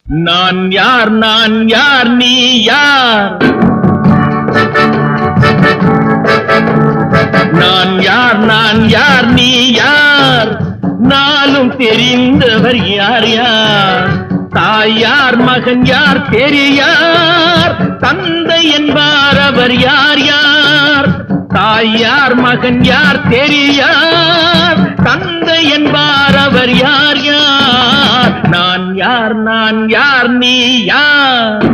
நான் யார் நீ யார்? நான் யார் நீ யார்? நாளும் தெரிந்தவர் யார் யார்? தாய் யார் மகன் யார் பெரியார்? தந்தை என்பார் அவர் யார் யார்? தாய் யார் மகன் யார் பெரியார்? தந்தை என்பார் அவர் யார் யார்? நான் யார் நீ யார்?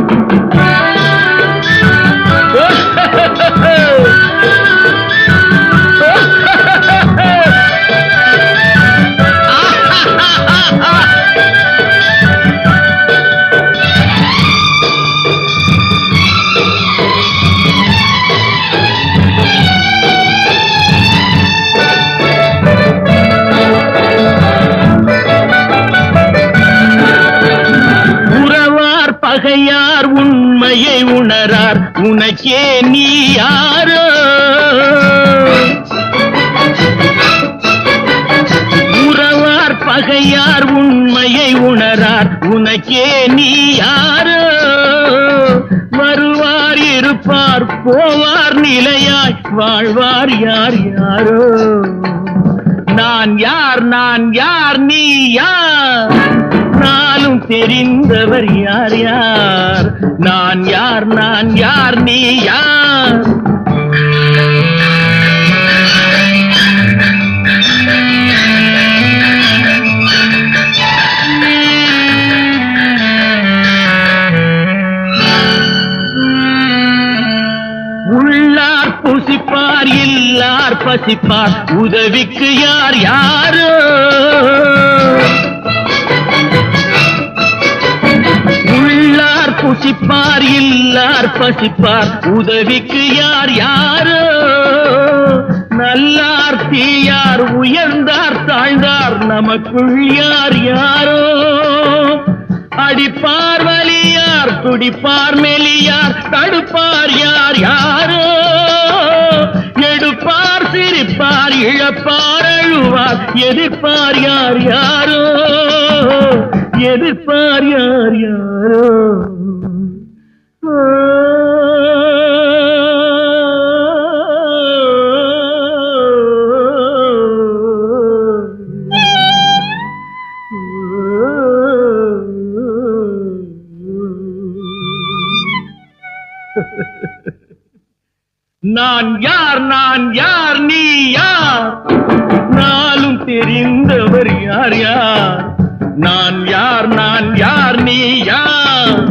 பகையார் உண்மையை உணரார், உனக்கே நீ யாரோ? உறவார் பகையார் உண்மையை உணரார், உனக்கே நீ யாரோ? வருவார் இருப்பார் போவார் நிலையாய் வாழ்வார் யார் யாரோ? நான் யார் நீ யார்? நாளும் தெரிந்தவர் யார் யார்? நான் யார் நீ யார்? உள்ளார் புசிப்பார் இல்லார் பசிப்பார், உதவிக்கு யார் யாரோ? உள்ளார் புசிப்பார் இல்லார் பசிப்பார், உதவிக்கு யார் யாரோ? நல்லார் தீயார் உயர்ந்தார் தாழ்ந்தார், நமக்குள் யார் யாரோ? அடிப்பார் வலியார் துடிப்பார் மெலியார், தடுப்பார் யார் யாரோ? எடுப்பார் சிரிப்பார் இழப்பார் அழுவார், எதிர்ப்பார் யார் யாரோ? எதிர்ப்பார் யார் யாரோ? நான் யார் நீ யார்? நாளும் தெரிந்தவர் யார் யார்? நான் யார் நீ யார்?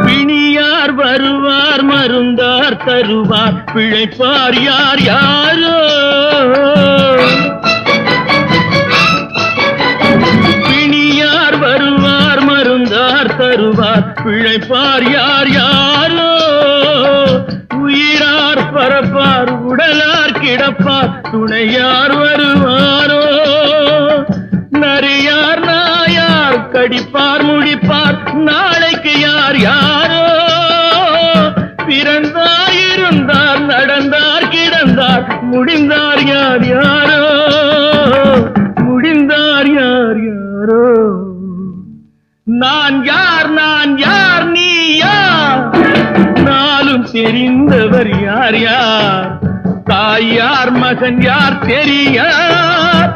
பிணியார் வருவார் மருந்தார் தருவார், பிழைப்பார் யார் யாரோ? பிணியார் வருவார் மருந்தார் தருவார், பிழைப்பார் யார் யாரோ? உயிரார் பரப்பார் உடலார் கிடப்பார், துணையார் வருவாரோ? நரியார் நாயார் கடிப்பார் முடிப்பார், நாளைக்கு யார் யாரோ? பிறந்தார் இருந்தார் நடந்தார் கிடந்தார், முடிந்தார் யார் யாரோ? முடிந்தார் யார் யாரோ? நான் யார் நீ யார்? நாளும் தெரிந்தவர் யார் யார்? தாய் யார் மகன் யார் பெரியார்?